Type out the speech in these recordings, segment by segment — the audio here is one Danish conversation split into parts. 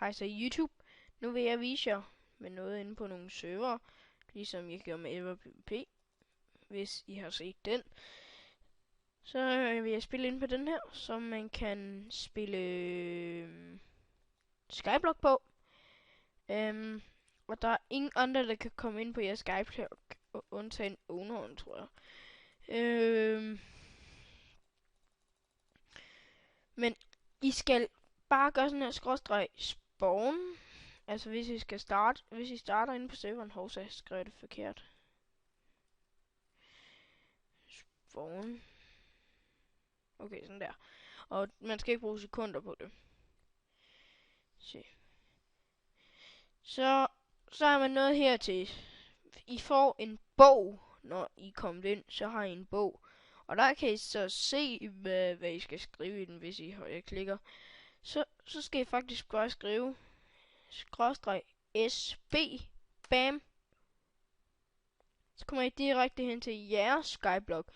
Hej så YouTube. Nu vil jeg vise jer med noget inde på nogle server, ligesom jeg gjorde med EverPvP. Hvis I har set den, så vil jeg spille ind på den her, som man kan spille Skyblock på. Og der er ingen andre, der kan komme ind på jeres Skyblock, undtagen owneren, tror jeg. Men I skal bare gøre sådan her /spawn. Altså hvis I starter inde på serveren, så skrev jeg det forkert. Spawn. Okay, sådan der. Og man skal ikke bruge sekunder på det. Se. Så er man nået hertil. I får en bog, når I kommer ind, så har I en bog. Og der kan I så se, hvad I skal skrive i den, hvis I højreklikker. Så skal I faktisk bare skrive /sb bam. Så kommer I direkte hen til jeres Skyblock.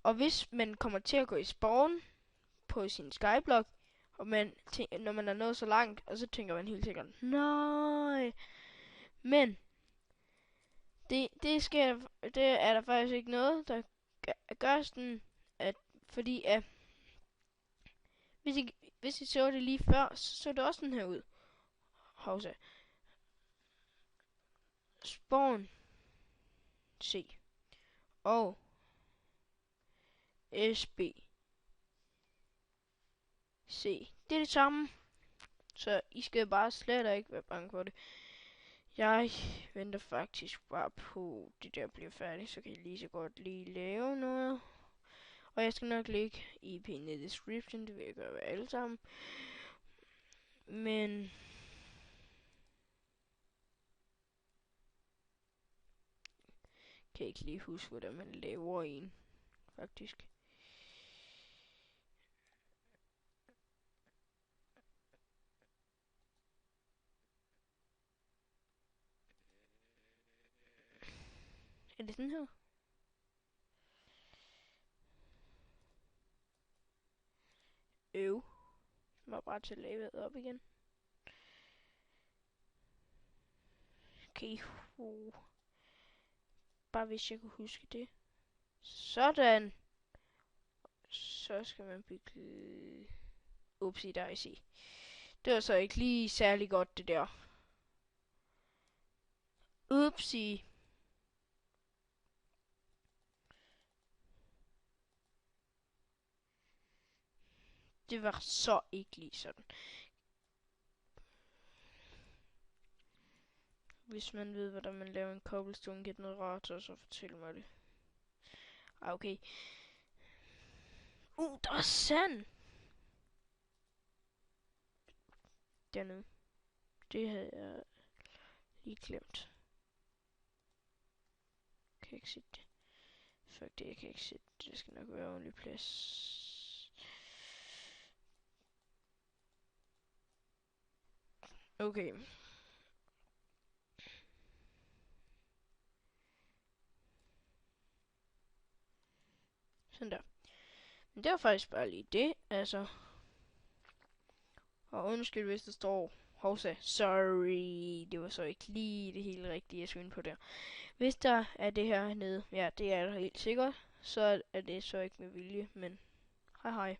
Og hvis man kommer til at gå i spawn på sin Skyblock, og når man er nået så langt, og så tænker man helt sikkert, nej. Men det er der faktisk ikke noget, der gør sådan, fordi hvis I så det lige før, så det også sådan her ud. Hovsa. Spawn C og SB C. Det er det samme. Så I skal bare slet ikke være bange for det. Jeg venter faktisk bare på det der bliver færdigt, så kan jeg lige så godt lige lave noget. Og jeg skal nok lægge IP'en i description, det vil jeg gøre ved alle sammen. Men kan jeg ikke lige huske, hvordan man laver en, faktisk. Er det sådan her? Var bare til at lave det op igen. Okay. Bare hvis jeg kunne huske det. Sådan. Så skal man bygge... Upsi daisy. Det var så ikke lige særlig godt, det der. Upsi. Det var så ikke lige sådan. Hvis man ved, hvordan man laver en cobblestone generator, så fortæl mig det. Okay. Der er sand! Dernede. Det havde jeg lige glemt. Kan jeg ikke se det? Fuck det, jeg kan ikke se det. Det skal nok være ordentlig plads. Okay. Sådan der. Men det var faktisk bare lige det, altså. Og undskyld, hvis der står hovsa, sorry, det var så ikke lige det helt rigtige, jeg skulle ind på der. Hvis der er det her nede, ja, det er der helt sikkert, så er det så ikke med vilje, men hej hej.